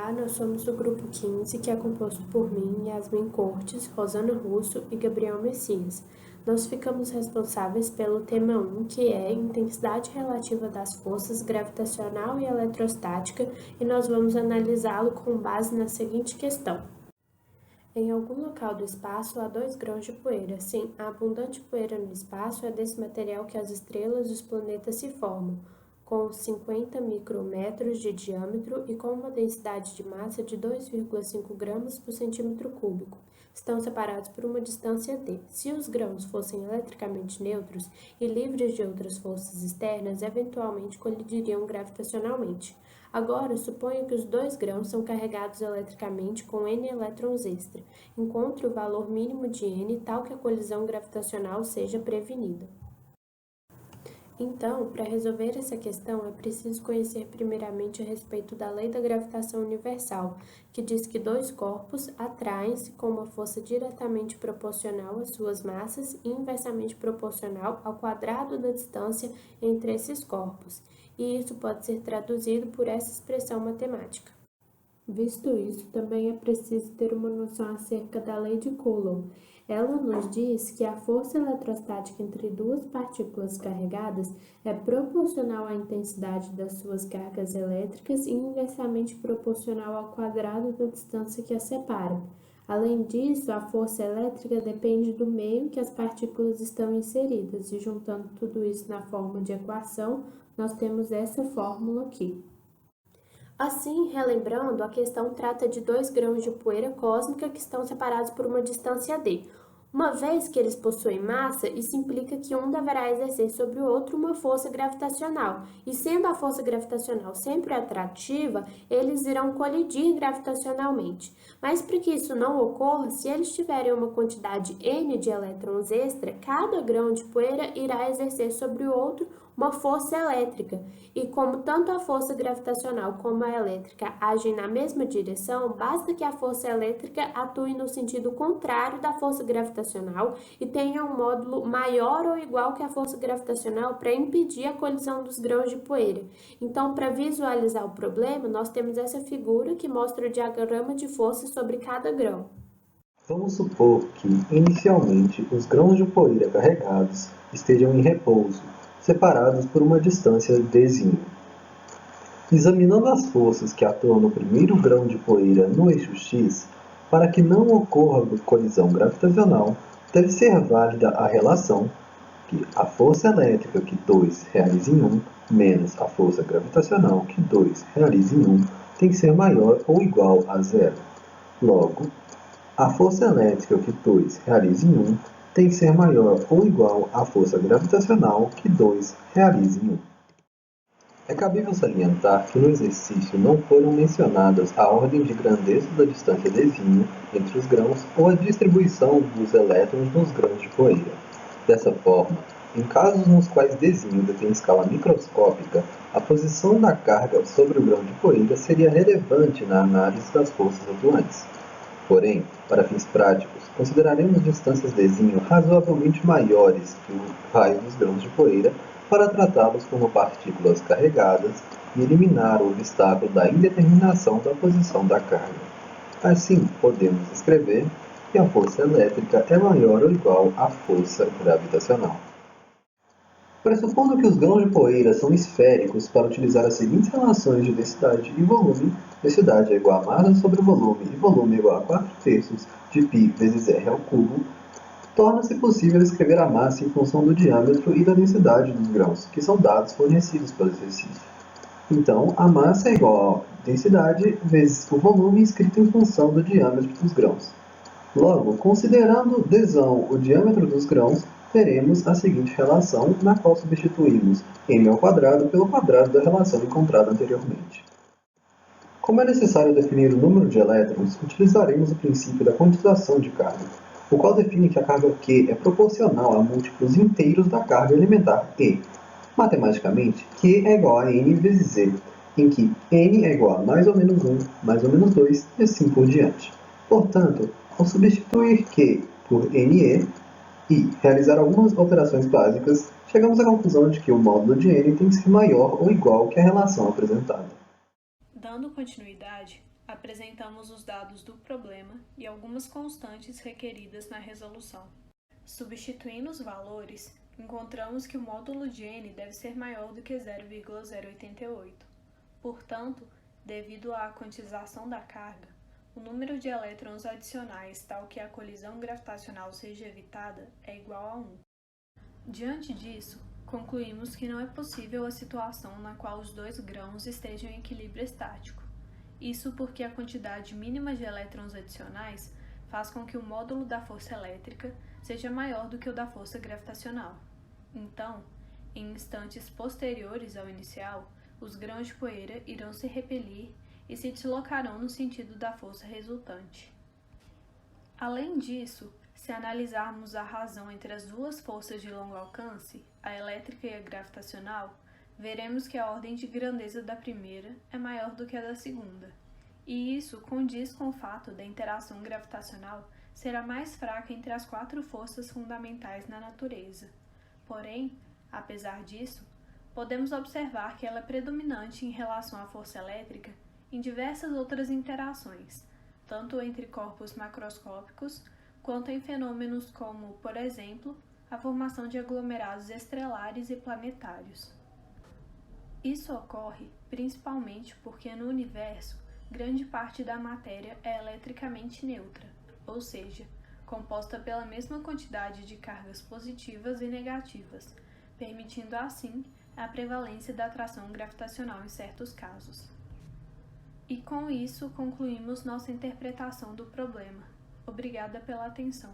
Olá, nós somos do Grupo 15, que é composto por mim, Yasmin Cortes, Rosana Russo e Gabriel Messias. Nós ficamos responsáveis pelo tema 1, que é intensidade relativa das forças gravitacional e eletrostática, e nós vamos analisá-lo com base na seguinte questão. Em algum local do espaço há 2 grãos de poeira. Sim, a abundante poeira no espaço é desse material que as estrelas e os planetas se formam, com 50 micrômetros de diâmetro e com uma densidade de massa de 2,5 gramas por centímetro cúbico. Estão separados por uma distância d. Se os grãos fossem eletricamente neutros e livres de outras forças externas, eventualmente colidiriam gravitacionalmente. Agora, suponha que os 2 grãos são carregados eletricamente com N elétrons extra. Encontre o valor mínimo de N tal que a colisão gravitacional seja prevenida. Então, para resolver essa questão, é preciso conhecer primeiramente a respeito da lei da gravitação universal, que diz que 2 corpos atraem-se com uma força diretamente proporcional às suas massas e inversamente proporcional ao quadrado da distância entre esses corpos, e isso pode ser traduzido por essa expressão matemática. Visto isso, também é preciso ter uma noção acerca da lei de Coulomb. Ela nos diz que a força eletrostática entre 2 partículas carregadas é proporcional à intensidade das suas cargas elétricas e inversamente proporcional ao quadrado da distância que as separa. Além disso, a força elétrica depende do meio que as partículas estão inseridas, e juntando tudo isso na forma de equação, nós temos essa fórmula aqui. Assim, relembrando, a questão trata de 2 grãos de poeira cósmica que estão separados por uma distância d. Uma vez que eles possuem massa, isso implica que um deverá exercer sobre o outro uma força gravitacional, e sendo a força gravitacional sempre atrativa, eles irão colidir gravitacionalmente. Mas para que isso não ocorra, se eles tiverem uma quantidade N de elétrons extra, cada grão de poeira irá exercer sobre o outro uma força elétrica, e como tanto a força gravitacional como a elétrica agem na mesma direção, basta que a força elétrica atue no sentido contrário da força gravitacional e tenha um módulo maior ou igual que a força gravitacional para impedir a colisão dos grãos de poeira. Então, para visualizar o problema, nós temos essa figura que mostra o diagrama de força sobre cada grão. Vamos supor que, inicialmente, os grãos de poeira carregados estejam em repouso, separados por uma distância dzinho. Examinando as forças que atuam no primeiro grão de poeira no eixo x, para que não ocorra colisão gravitacional, deve ser válida a relação que a força elétrica que 2 realiza em 1 menos a força gravitacional que 2 realiza em 1 tem que ser maior ou igual a 0. Logo, a força elétrica que 2 realiza em 1 tem que ser maior ou igual à força gravitacional que 2 realiza em 1. É cabível salientar que no exercício não foram mencionadas a ordem de grandeza da distância dzinho entre os grãos ou a distribuição dos elétrons nos grãos de poeira. Dessa forma, em casos nos quais dzinho detém escala microscópica, a posição da carga sobre o grão de poeira seria relevante na análise das forças atuantes. Porém, para fins práticos, consideraremos distâncias dzinho razoavelmente maiores que o raio dos grãos de poeira para tratá-los como partículas carregadas e eliminar o obstáculo da indeterminação da posição da carga. Assim, podemos escrever que a força elétrica é maior ou igual à força gravitacional. Pressupondo que os grãos de poeira são esféricos para utilizar as seguintes relações de densidade e volume, densidade é igual a massa sobre volume e volume é igual a 4/3 de π vezes r ao cubo, torna-se possível escrever a massa em função do diâmetro e da densidade dos grãos, que são dados fornecidos pelo exercício. Então, a massa é igual a densidade vezes o volume escrito em função do diâmetro dos grãos. Logo, considerando dzão o diâmetro dos grãos, teremos a seguinte relação, na qual substituímos m² pelo quadrado da relação encontrada anteriormente. Como é necessário definir o número de elétrons, utilizaremos o princípio da quantização de carga, o qual define que a carga Q é proporcional a múltiplos inteiros da carga elementar E. Matematicamente, Q é igual a N vezes Z, em que N é igual a mais ou menos 1, mais ou menos 2 e assim por diante. Portanto, ao substituir Q por NE e realizar algumas operações básicas, chegamos à conclusão de que o módulo de N tem que ser maior ou igual que a relação apresentada. Dando continuidade, apresentamos os dados do problema e algumas constantes requeridas na resolução. Substituindo os valores, encontramos que o módulo de n deve ser maior do que 0,088. Portanto, devido à quantização da carga, o número de elétrons adicionais tal que a colisão gravitacional seja evitada é igual a 1. Diante disso, concluímos que não é possível a situação na qual os dois grãos estejam em equilíbrio estático. Isso porque a quantidade mínima de elétrons adicionais faz com que o módulo da força elétrica seja maior do que o da força gravitacional. Então, em instantes posteriores ao inicial, os grãos de poeira irão se repelir e se deslocarão no sentido da força resultante. Além disso, se analisarmos a razão entre as duas forças de longo alcance, a elétrica e a gravitacional, veremos que a ordem de grandeza da primeira é maior do que a da segunda, e isso condiz com o fato da interação gravitacional ser a mais fraca entre as 4 forças fundamentais na natureza. Porém, apesar disso, podemos observar que ela é predominante em relação à força elétrica em diversas outras interações, tanto entre corpos macroscópicos quanto em fenômenos como, por exemplo, a formação de aglomerados estelares e planetários. Isso ocorre principalmente porque no universo, grande parte da matéria é eletricamente neutra, ou seja, composta pela mesma quantidade de cargas positivas e negativas, permitindo assim a prevalência da atração gravitacional em certos casos. E com isso concluímos nossa interpretação do problema. Obrigada pela atenção.